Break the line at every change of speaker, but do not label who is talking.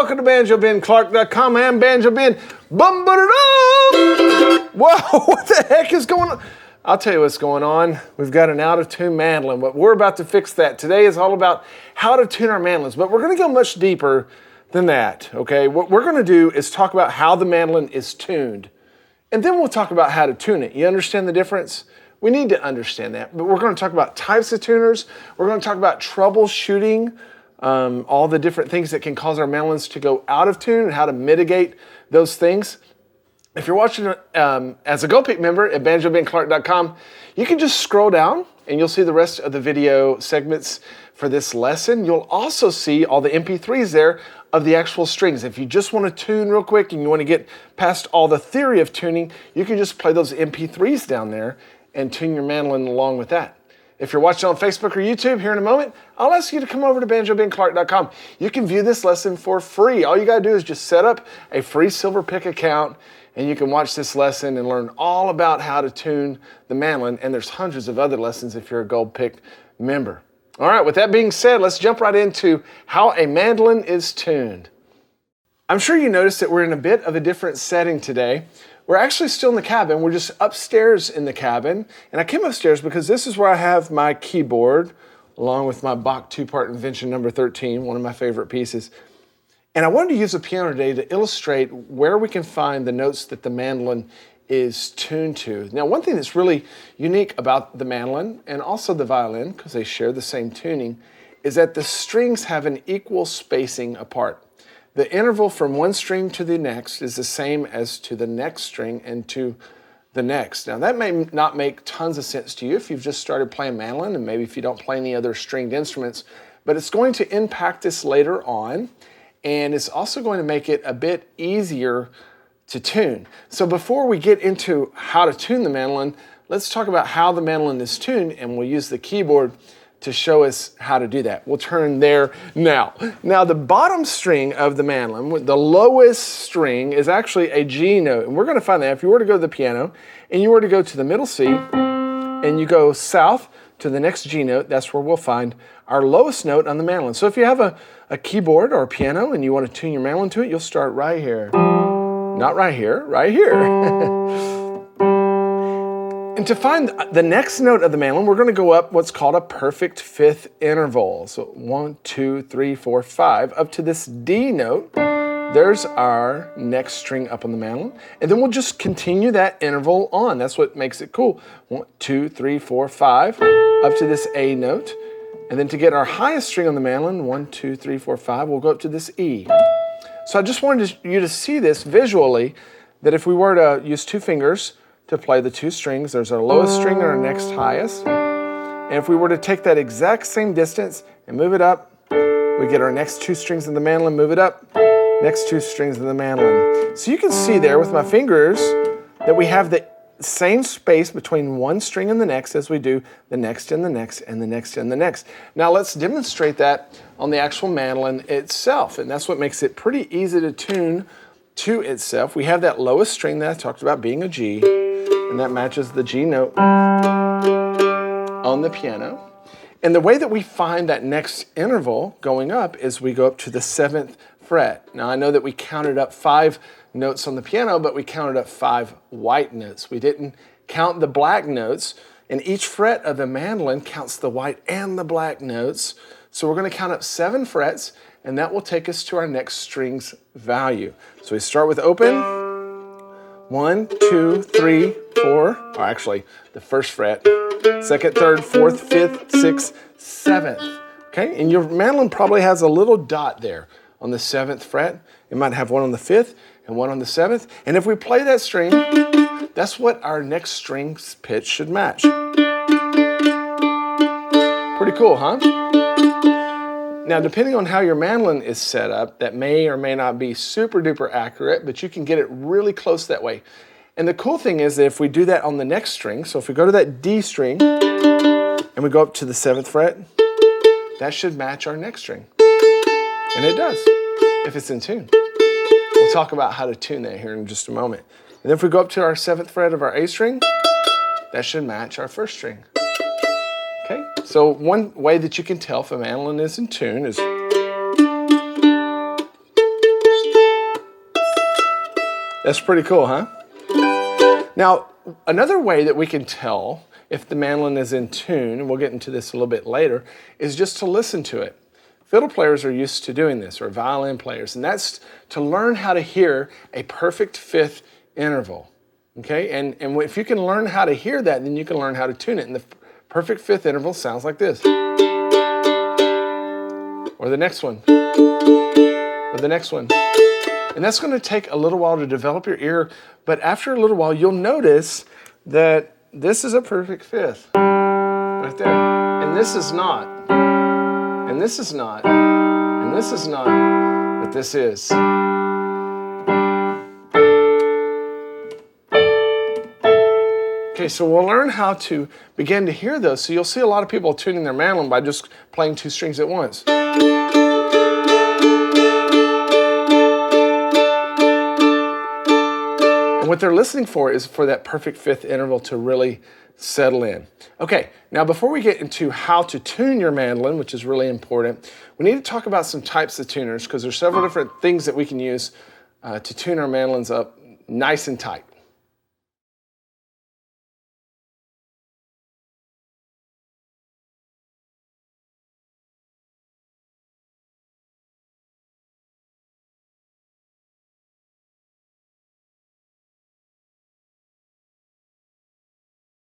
welcome to BanjoBenClark.com. I am Banjo Ben. Bum ba Whoa, what the heck is going on? I'll tell you what's going on. We've got an out-of-tune mandolin, but we're about to fix that. Today is all about how to tune our mandolins, but we're going to go much deeper than that, okay? What we're going to do is talk about how the mandolin is tuned, and then we'll talk about how to tune it. You understand the difference? We need to understand that, but we're going to talk about types of tuners. We're going to talk about troubleshooting, all the different things that can cause our mandolins to go out of tune and how to mitigate those things. If you're watching as a GoPick member at BanjoBenClark.com, you can just scroll down and you'll see the rest of the video segments for this lesson. You'll also see all the MP3s there of the actual strings. If you just want to tune real quick and you want to get past all the theory of tuning, you can just play those MP3s down there and tune your mandolin along with that. If you're watching on Facebook or YouTube here in a moment, I'll ask you to come over to BanjoBenClark.com. You can view this lesson for free. All you got to do is just set up a free Silverpick account and you can watch this lesson and learn all about how to tune the mandolin. And there's hundreds of other lessons if you're a GoPick member. All right, with that being said, let's jump right into how a mandolin is tuned. I'm sure you noticed that we're in a bit of a different setting today. We're actually still in the cabin. We're just upstairs in the cabin. And I came upstairs because this is where I have my keyboard, along with my Bach two-part invention number 13, one of my favorite pieces. And I wanted to use a piano today to illustrate where we can find the notes that the mandolin is tuned to. Now, one thing that's really unique about the mandolin and also the violin, because they share the same tuning, is that the strings have an equal spacing apart. The interval from one string to the next is the same as to the next string and to the next. Now, that may not make tons of sense to you if you've just started playing mandolin and maybe if you don't play any other stringed instruments, but it's going to impact us later on, and it's also going to make it a bit easier to tune. So before we get into how to tune the mandolin, let's talk about how the mandolin is tuned, and we'll use the keyboard to show us how to do that. We'll turn there now. Now, the bottom string of the mandolin, the lowest string, is actually a G note, and we're going to find that if you were to go to the piano and you were to go to the middle C and you go south to the next G note, that's where we'll find our lowest note on the mandolin. So if you have a keyboard or a piano and you want to tune your mandolin to it, you'll start right here. Not right here, right here. And to find the next note of the mandolin, we're going to go up what's called a perfect fifth interval. So 1, 2, 3, 4, 5, up to this D note. There's our next string up on the mandolin. And then we'll just continue that interval on. That's what makes it cool. 1, 2, 3, 4, 5, up to this A note. And then to get our highest string on the mandolin, 1, 2, 3, 4, 5, we'll go up to this E. So I just wanted you to see this visually, that if we were to use two fingers to play the two strings, there's our lowest string and our next highest. And if we were to take that exact same distance and move it up, we get our next two strings of the mandolin, move it up, next two strings of the mandolin. So you can see there with my fingers that we have the same space between one string and the next as we do the next and the next and the next and the next. Now let's demonstrate that on the actual mandolin itself, and that's what makes it pretty easy to tune to itself. We have that lowest string that I talked about being a G, and that matches the G note on the piano. And the way that we find that next interval going up is we go up to the 7th fret. Now I know that we counted up 5 notes on the piano, but we counted up 5 white notes. We didn't count the black notes, and each fret of the mandolin counts the white and the black notes. So we're going to count up 7 frets, and that will take us to our next string's value. So we start with open, 1, 2, 3, 4, or actually the first fret, 2nd, 3rd, 4th, 5th, 6th, 7th. Okay, and your mandolin probably has a little dot there on the 7th fret. It might have one on the 5th and one on the 7th. And if we play that string, that's what our next string's pitch should match. Pretty cool, huh? Now, depending on how your mandolin is set up, that may or may not be super duper accurate, but you can get it really close that way. And the cool thing is that if we do that on the next string, so if we go to that D string and we go up to the 7th fret, that should match our next string. And it does, if it's in tune. We'll talk about how to tune that here in just a moment. And then if we go up to our 7th fret of our A string, that should match our first string. Okay, so one way that you can tell if a mandolin is in tune is That's pretty cool, huh? Now, another way that we can tell if the mandolin is in tune, and we'll get into this a little bit later, is just to listen to it. Fiddle players are used to doing this, or violin players, and that's to learn how to hear a perfect fifth interval. Okay, and if you can learn how to hear that, then you can learn how to tune it. And the perfect fifth interval sounds like this. Or the next one. Or the next one. And that's going to take a little while to develop your ear, but after a little while, you'll notice that this is a perfect fifth. Right there. And this is not. And this is not. And this is not. But this is. Okay, so we'll learn how to begin to hear those. So you'll see a lot of people tuning their mandolin by just playing two strings at once. And what they're listening for is for that perfect fifth interval to really settle in. Okay, now before we get into how to tune your mandolin, which is really important, we need to talk about some types of tuners because there's several different things that we can use to tune our mandolins up nice and tight.